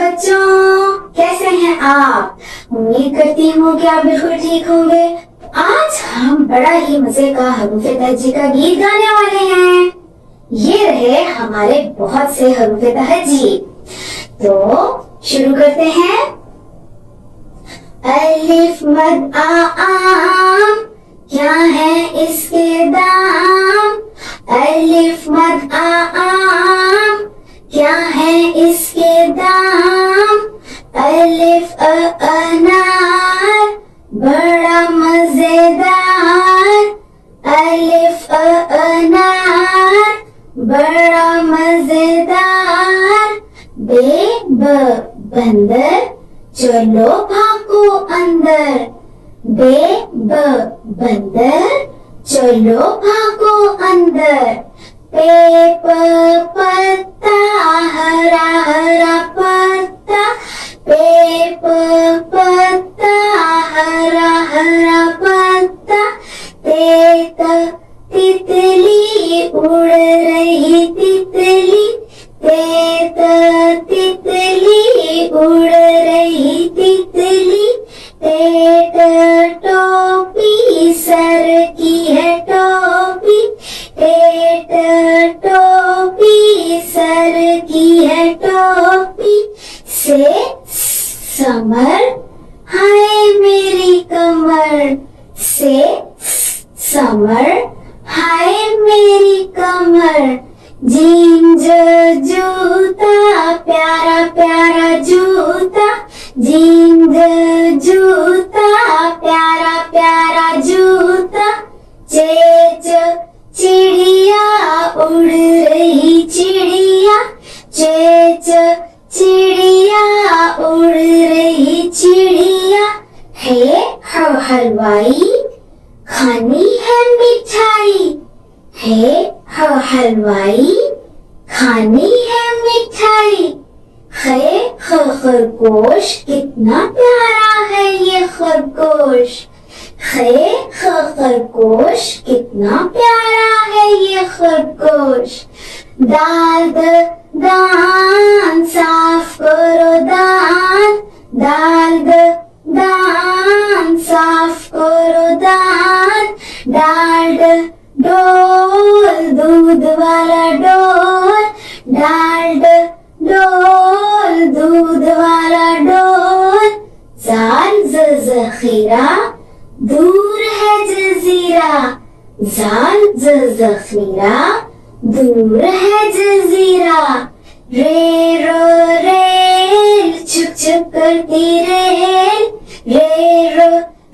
बच्चों, कैसे हैं आप? उम्मीद करती हूँ कि आप बिल्कुल ठीक होंगे। आज हम बड़ा ही मजे का हरूफ तहज्जी का गीत गाने वाले हैं। ये रहे हमारे बहुत से हरूफ तहज्जी। तो शुरू करते हैं। अलिफ मद आम, क्या है इसके दाम? अलिफ मद आम, क्या है इसके दाम? अलिफ अनार, बड़ा मजेदार। अलिफ अनार, बड़ा मजेदार। बंदर, चलो भागो अंदर। बंदर, चलो भागो अंदर। पत्ता, हरा हरा पत्ता। पत्ता, हरा हरा पत्ता। तितली, उड़ रही तितली। तितली, उड़ रही तितली। टोपी, सर की है टोपी। टोपी, सर की है टोपी। समर, हाय मेरी कमर। समर, हाय मेरी कमर। जींस जूता, प्यारा प्यारा जूता। जींस जूता, प्यारा प्यारा जूता। चिड़िया, उड़ रही चिड़िया। चिड़िया, उड़ रही चिड़िया। हलवाई, खानी है मिठाई। हलवाई, खानी है मिठाई। खरगोश, कितना प्यारा है ये खरगोश। खरगोश, कितना प्यारा है ये खरगोश। दान, साफ करो दान। दान, साफ करो दान। डोल, दूध वाला डोल। डोल, दूध वाला डोल। जाल, जखीरा, दूर है जजीरा। जाल, जखीरा, दूर है जजीरा। रेल, छुक छुक करती रेल।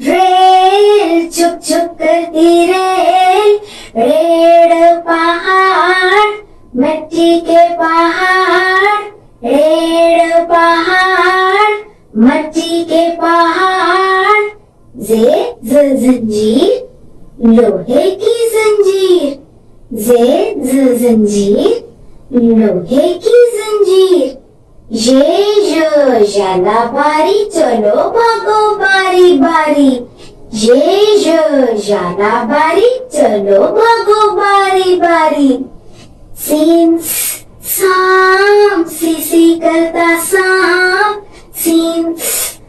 रेल, छुक छुक करती रेल। रेड़, पहाड़, मिट्टी के पहाड़। रेड़, पहाड़, मिट्टी के पहाड़। जंजीर, लोहे की जंजीर। जंजीर, लोहे की जंजीर। जाला बारी, चलो भागो बारी बारी। जाला बारी, चलो भागो बारी बारी। साम, सीसी करता साम।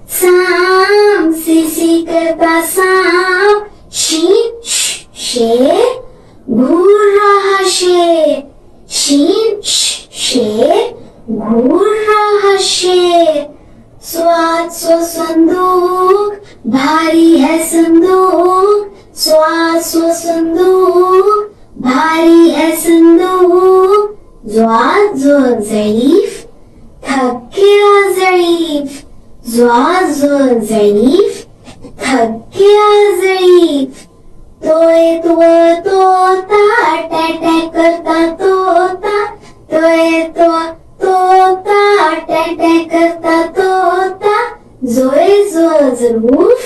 साम, सीसी करता साम। शेर, घूर रहा शेर। शेर, घूर रहा शेर। स्वाद संदूक, भारी है संदूक। स्वाद संदूक, भारी है संदूक। ज़ईफ, थक गया ज़ईफ। ज़ईफ, थक गया ज़ईफ। तोता, टै करता तोता। तोता, टै करता तोता। ज़रूफ,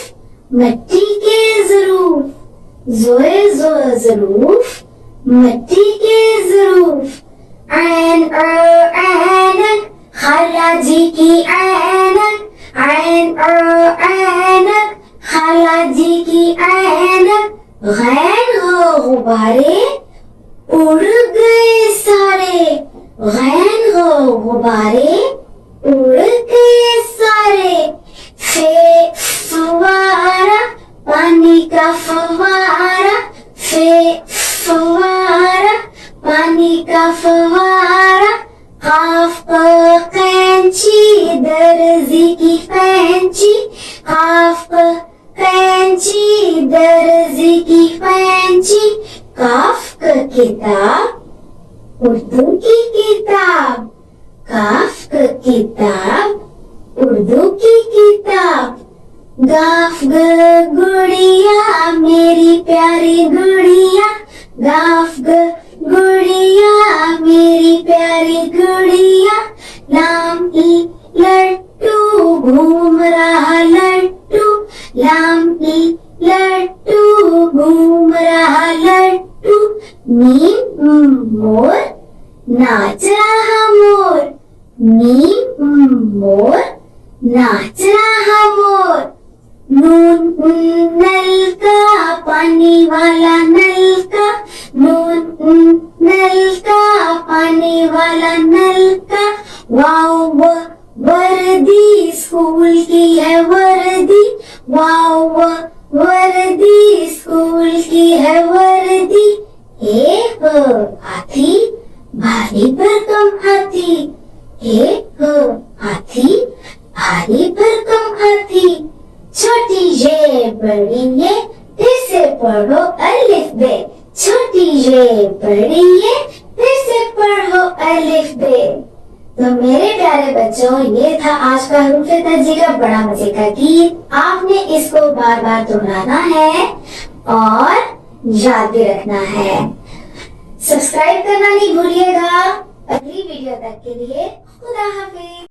मिट्टी के ज़रूफ। ज़रूफ, मिट्टी के ज़रूफ। ऐनक, खाला जी की ऐनक। ऐनक, खाला जी की ऐनक। गैर, गुब्बारे, उड़ गए सारे। गैन, गुब्बारे, उड़ दर्जी की फैंची, काफ का किताब, उर्दू की किताब, काफ का किताब, उर्दू की किताब। गाफ ग गुड़िया मेरी प्यारी गुड़िया, गाफ ग गुड़िया मेरी प्यारी गुड़िया। लाम ई लट्टू घूम रहा लट्टू, लाम ई लट्टू घूम रहा लट्टू। मीम मोर नाच रहा मोर, मीम मोर नाच रहा मोर। नून नल का पानी वाला नल का, नून नल का पानी वाला नल का। वाओ वर्दी स्कूल की है वर्दी, वाओ वर्दी स्कूल की है वर्दी। हाथी भारी भरकम हाथी, हाथी भारी भरकम हाथी। छोटी ये बड़ी ये, फिर से पढ़ो अलिफ बे, छोटी ये बड़ी ये, फिर से पढ़ो अलिफ बे। तो मेरे प्यारे बच्चों, ये था आज का हरूफ तहजी का बड़ा मजे का गीत। आपने इसको बार बार दोहराना है और याद भी रखना है। सब्सक्राइब करना नहीं भूलिएगा। अगली वीडियो तक के लिए खुदा हाफिज।